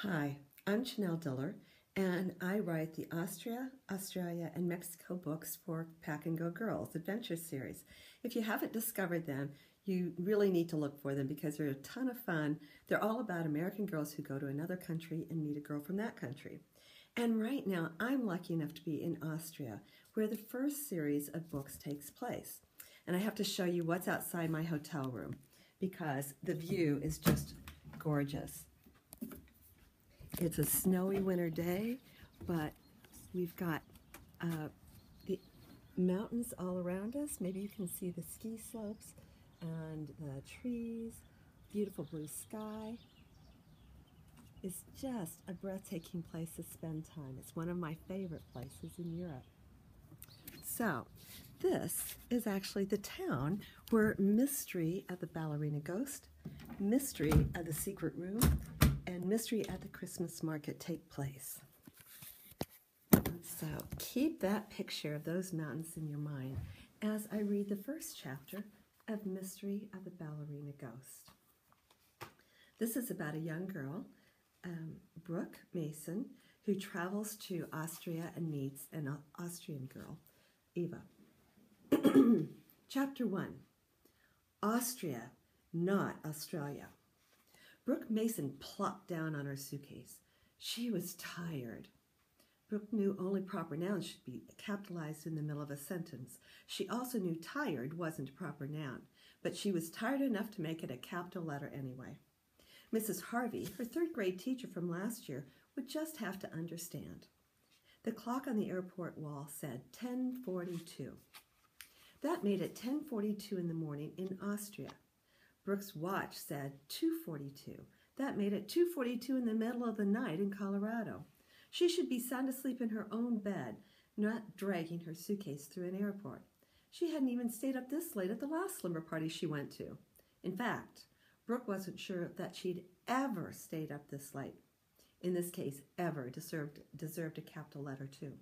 Hi, I'm Janelle Diller, and I write the Austria, Australia, and Mexico books for Pack-n-Go Girls Adventures series. If you haven't discovered them, you really need to look for them because they're a ton of fun. They're all about American girls who go to another country and meet a girl from that country. And right now, I'm lucky enough to be in Austria, where the first series of books takes place. And I have to show you what's outside my hotel room because the view is just gorgeous. It's a snowy winter day, but we've got the mountains all around us. Maybe you can see the ski slopes and the trees. Beautiful blue sky. It's just a breathtaking place to spend time. It's one of my favorite places in Europe. So, this is actually the town where Mystery at the Ballerina Ghost, Mystery at the Secret Room, and Mystery at the Christmas Market take place. So keep that picture of those mountains in your mind as I read the first chapter of Mystery of the Ballerina Ghost. This is about a young girl, Brooke Mason, who travels to Austria and meets an Austrian girl, Eva. Chapter 1, Austria, not Australia. Brooke Mason plopped down on her suitcase. She was tired. Brooke knew only proper nouns should be capitalized in the middle of a sentence. She also knew tired wasn't a proper noun, but she was tired enough to make it a capital letter anyway. Mrs. Harvey, her third grade teacher from last year, would just have to understand. The clock on the airport wall said 10:42. That made it 10:42 in the morning in Austria. Brooke's watch said 2:42. That made it 2:42 in the middle of the night in Colorado. She should be sound asleep in her own bed, not dragging her suitcase through an airport. She hadn't even stayed up this late at the last slumber party she went to. In fact, Brooke wasn't sure that she'd ever stayed up this late. In this case, ever deserved a capital letter too.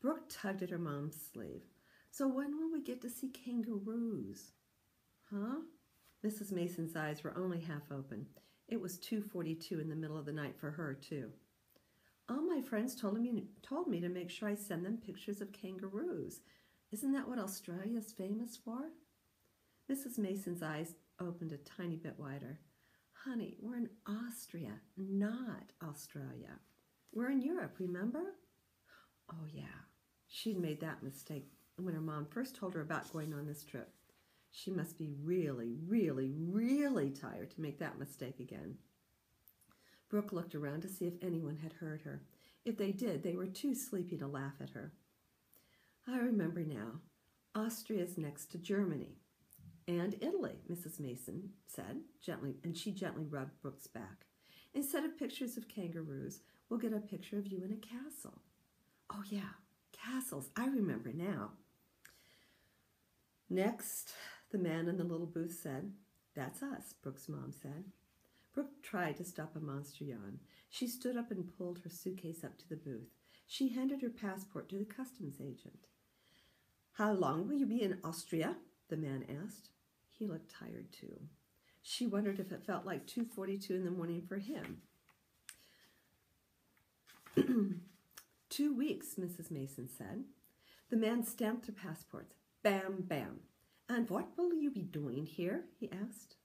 Brooke tugged at her mom's sleeve. So when will we get to see kangaroos? Huh? Mrs. Mason's eyes were only half open. It was 2:42 in the middle of the night for her, too. All my friends told me to make sure I send them pictures of kangaroos. Isn't that what Australia's famous for? Mrs. Mason's eyes opened a tiny bit wider. Honey, we're in Austria, not Australia. We're in Europe, remember? Oh, yeah. She'd made that mistake when her mom first told her about going on this trip. She must be really, really, really tired to make that mistake again. Brooke looked around to see if anyone had heard her. If they did, they were too sleepy to laugh at her. I remember now. Austria's next to Germany. And Italy, Mrs. Mason said, gently, and she gently rubbed Brooke's back. Instead of pictures of kangaroos, we'll get a picture of you in a castle. Oh, yeah, castles. I remember now. Next, the man in the little booth said, "That's us," Brooke's mom said. Brooke tried to stop a monster yawn. She stood up and pulled her suitcase up to the booth. She handed her passport to the customs agent. "How long will you be in Austria?" the man asked. He looked tired too. She wondered if it felt like 2:42 in the morning for him. 2 weeks, Mrs. Mason said. The man stamped their passports. Bam, bam. "And what will you be doing here?" he asked.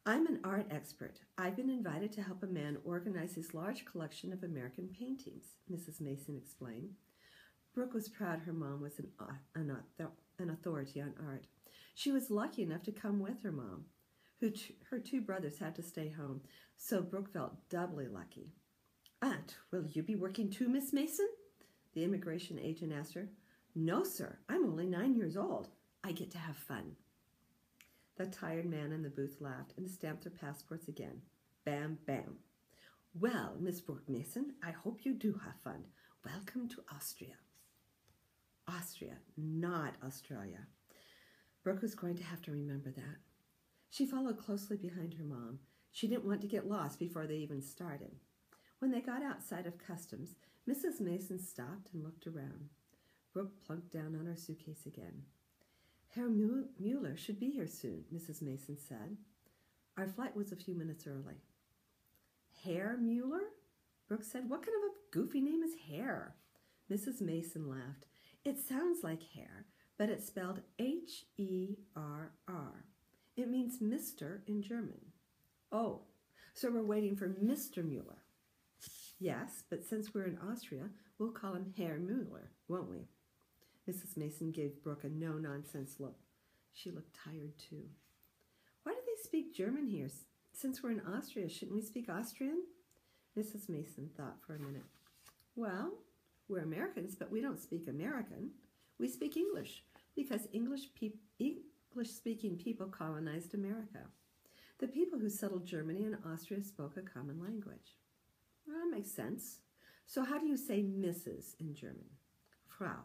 "I'm an art expert. I've been invited to help a man organize his large collection of American paintings," Mrs. Mason explained. Brooke was proud her mom was an authority on art. She was lucky enough to come with her mom. Her two brothers had to stay home, so Brooke felt doubly lucky. "And will you be working too, Miss Mason?" the immigration agent asked her. "No, sir. I'm only 9 years old. I get to have fun." The tired man in the booth laughed and stamped their passports again. Bam, bam. "Well, Miss Brooke Mason, I hope you do have fun. Welcome to Austria." Austria, not Australia. Brooke was going to have to remember that. She followed closely behind her mom. She didn't want to get lost before they even started. When they got outside of customs, Mrs. Mason stopped and looked around. Brooke plunked down on her suitcase again. "Herr Mueller should be here soon," Mrs. Mason said. "Our flight was a few minutes early." Herr Mueller? Brooke said. What kind of a goofy name is Herr? Mrs. Mason laughed. It sounds like hair, but it's spelled H-E-R-R. It means Mr. in German. Oh, so we're waiting for Mr. Mueller. Yes, but since we're in Austria, we'll call him Herr Mueller, won't we? Mrs. Mason gave Brooke a no-nonsense look. She looked tired, too. Why do they speak German here? Since we're in Austria, shouldn't we speak Austrian? Mrs. Mason thought for a minute. Well, we're Americans, but we don't speak American. We speak English, because English-speaking people colonized America. The people who settled Germany and Austria spoke a common language. Well, that makes sense. So how do you say Mrs. in German? Frau.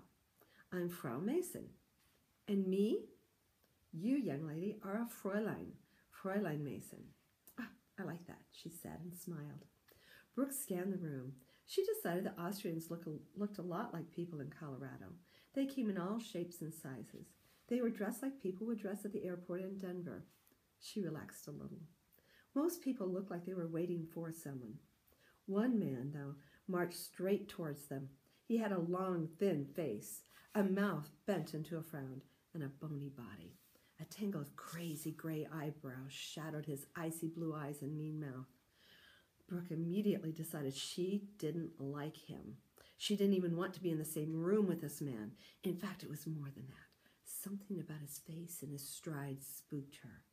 I'm Frau Mason. And me? You, young lady, are a Fräulein. Fräulein Mason. Ah, I like that, she said and smiled. Brooke scanned the room. She decided that Austrians looked a lot like people in Colorado. They came in all shapes and sizes. They were dressed like people would dress at the airport in Denver. She relaxed a little. Most people looked like they were waiting for someone. One man, though, marched straight towards them. He had a long, thin face, a mouth bent into a frown, and a bony body. A tangle of crazy gray eyebrows shadowed his icy blue eyes and mean mouth. Brooke immediately decided she didn't like him. She didn't even want to be in the same room with this man. In fact, it was more than that. Something about his face and his stride spooked her.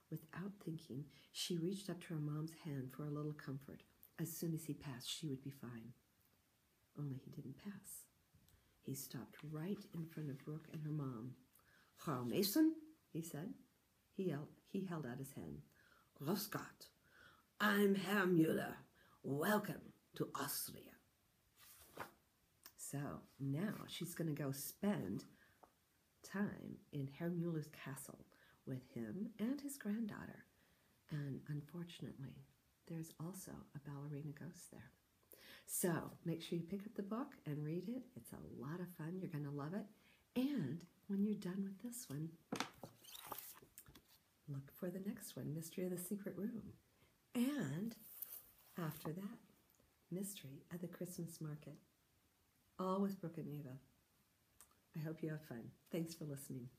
Without thinking, she reached up to her mom's hand for a little comfort. As soon as he passed, she would be fine. Only he didn't pass. He stopped right in front of Brooke and her mom. Frau Mason, he said. He held out his hand. Grüß Gott. I'm Herr Mueller. Welcome to Austria. So now she's going to go spend time in Herr Mueller's castle with him and his granddaughter. And unfortunately, there's also a ballerina ghost there. So make sure you pick up the book and read it. It's a lot of fun. You're going to love it. And when you're done with this one, look for the next one, Mystery of the Secret Room. And after that, Mystery of the Christmas Market. All with Brooke and Eva. I hope you have fun. Thanks for listening.